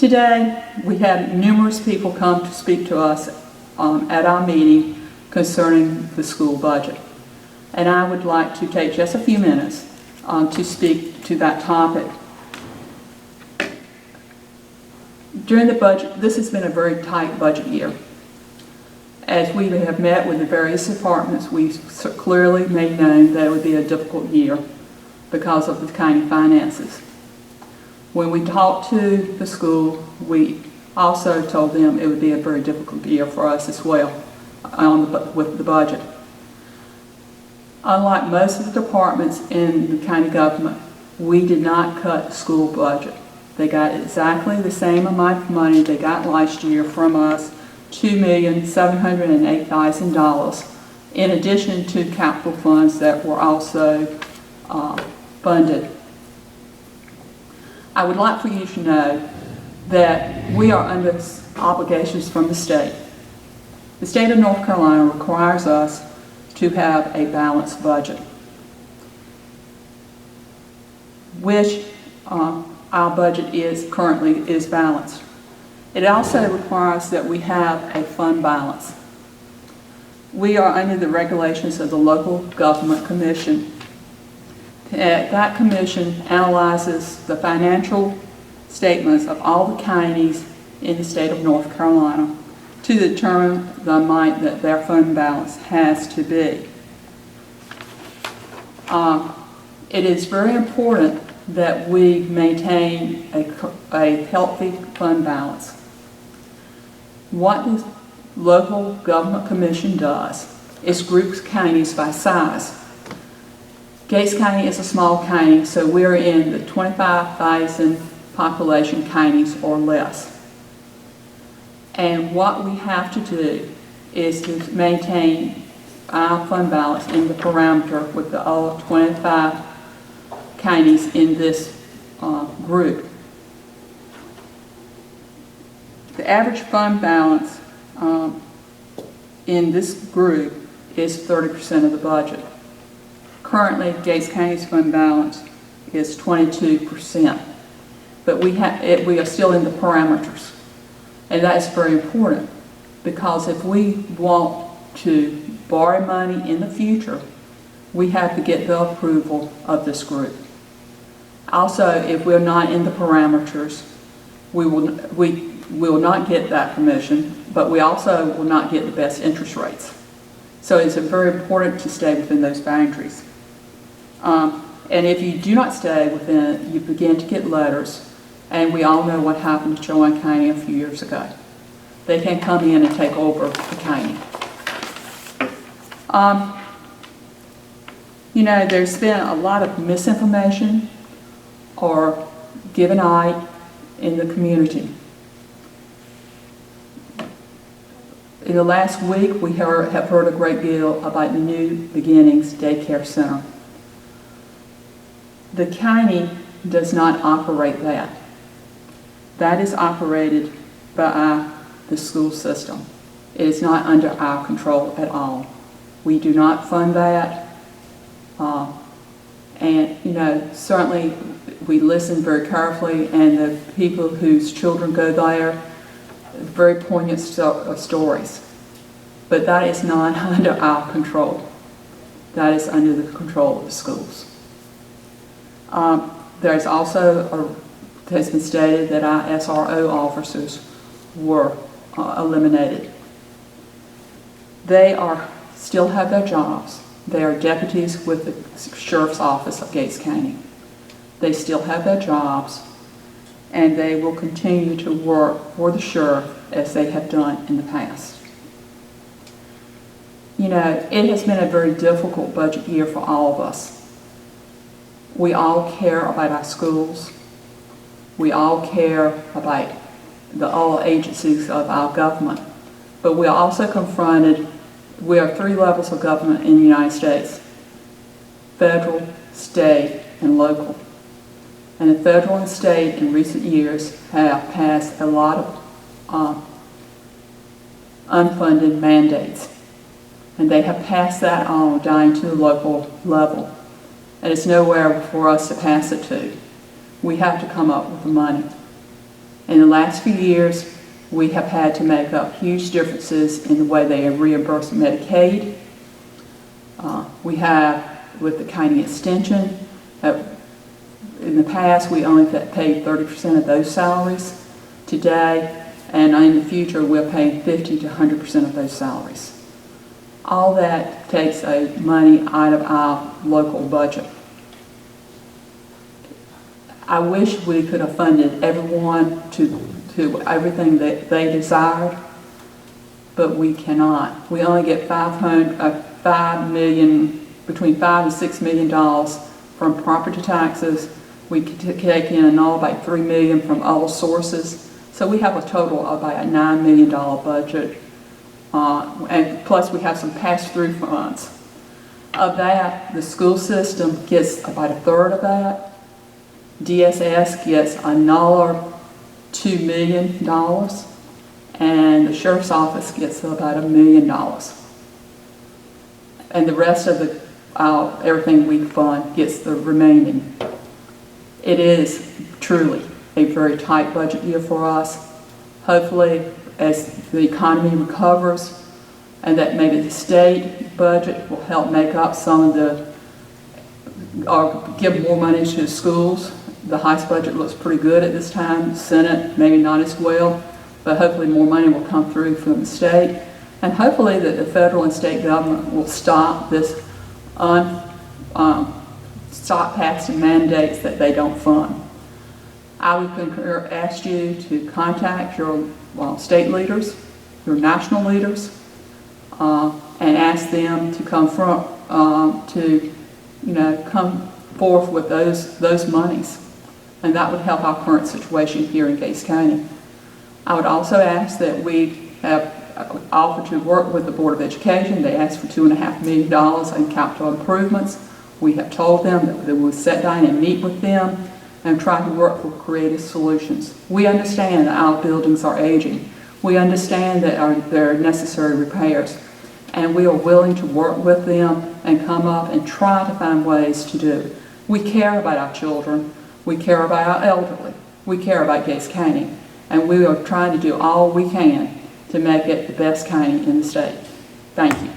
Today, we had numerous people come to speak to us at our meeting concerning the school budget. And I would like to take just a few minutes to speak to that topic. During the budget, this has been a very tight budget year. As we have met with the various departments, we clearly made known that it would be a difficult year because of the county finances. When we talked to the school, we also told them it would be a very difficult year for us as well with the budget. Unlike most of the departments in the county government, we did not cut the school budget. They got exactly the same amount of money they got last year from us, $2,708,000, in addition to capital funds that were also funded. I would like for you to know that we are under obligations from the state. The state of North Carolina requires us to have a balanced budget, which our budget currently is balanced. It also requires that we have a fund balance. We are under the regulations of the Local Government Commission. That commission analyzes the financial statements of all the counties in the state of North Carolina to determine the amount that their fund balance has to be. It is very important that we maintain a healthy fund balance. What the Local Government Commission does is groups counties by size. Gates County is a small county, so we're in the 25,000 population counties or less. And what we have to do is to maintain our fund balance in the parameter with the all 25 counties in this group. The average fund balance in this group is 30% of the budget. Currently, Gates County's fund balance is 22%, but we are still in the parameters. And that's very important because if we want to borrow money in the future, we have to get the approval of this group. Also, if we're not in the parameters, we will not get that permission, but we also will not get the best interest rates. So it's very important to stay within those boundaries. And if you do not stay within it, you begin to get letters. And we all know what happened to Chowan County a few years ago. They can come in and take over the county. There's been a lot of misinformation or given out in the community. In the last week, we have heard a great deal about the New Beginnings Daycare Center. The county does not operate that. That is operated by the school system. It is not under our control at all. We do not fund that. Certainly we listen very carefully, and the people whose children go there, very poignant stories. But that is not under our control. That is under the control of the schools. There's also it has been stated that our SRO officers were eliminated. They still have their jobs. They are deputies with the Sheriff's Office of Gates County. They still have their jobs, and they will continue to work for the sheriff as they have done in the past. It has been a very difficult budget year for all of us. We all care about our schools. We all care about all agencies of our government. But we are also confronted, we are 3 levels of government in the United States: federal, state, and local. And the federal and state in recent years have passed a lot of unfunded mandates. And they have passed that on down to the local level. And it's nowhere for us to pass it to. We have to come up with the money. In the last few years, we have had to make up huge differences in the way they reimburse Medicaid. We have, with the county extension, in the past we only paid 30% of those salaries. Today, and in the future, we'll pay 50 to 100% of those salaries. All that takes money out of our local budget. I wish we could have funded everyone to everything that they desired, but we cannot. We only get between $5 and $6 million from property taxes. We take in all about $3 million from other sources. So we have a total of about a $9 million budget. And plus we have some pass-through funds. Of that, the school system gets about a third of that. DSS gets another $2 million, and the sheriff's office gets about $1 million. And the rest of everything we fund gets the remaining. It is truly a very tight budget year for us. Hopefully, as the economy recovers, and that maybe the state budget will help make up some of or give more money to the schools. The House budget looks pretty good at this time. Senate, maybe not as well, but hopefully more money will come through from the state. And hopefully that the federal and state government will stop this stop passing mandates that they don't fund. I would ask you to contact your state leaders, your national leaders, and ask them to come come forth with those monies, and that would help our current situation here in Gates County. I would also ask that we have offered to work with the Board of Education. They asked for $2.5 million in capital improvements. We have told them that we will sit down and meet with them and try to work for creative solutions. We understand that our buildings are aging. We understand that there are necessary repairs, and we are willing to work with them and come up and try to find ways to do it. We care about our children. We care about our elderly. We care about Gates County, and we are trying to do all we can to make it the best county in the state. Thank you.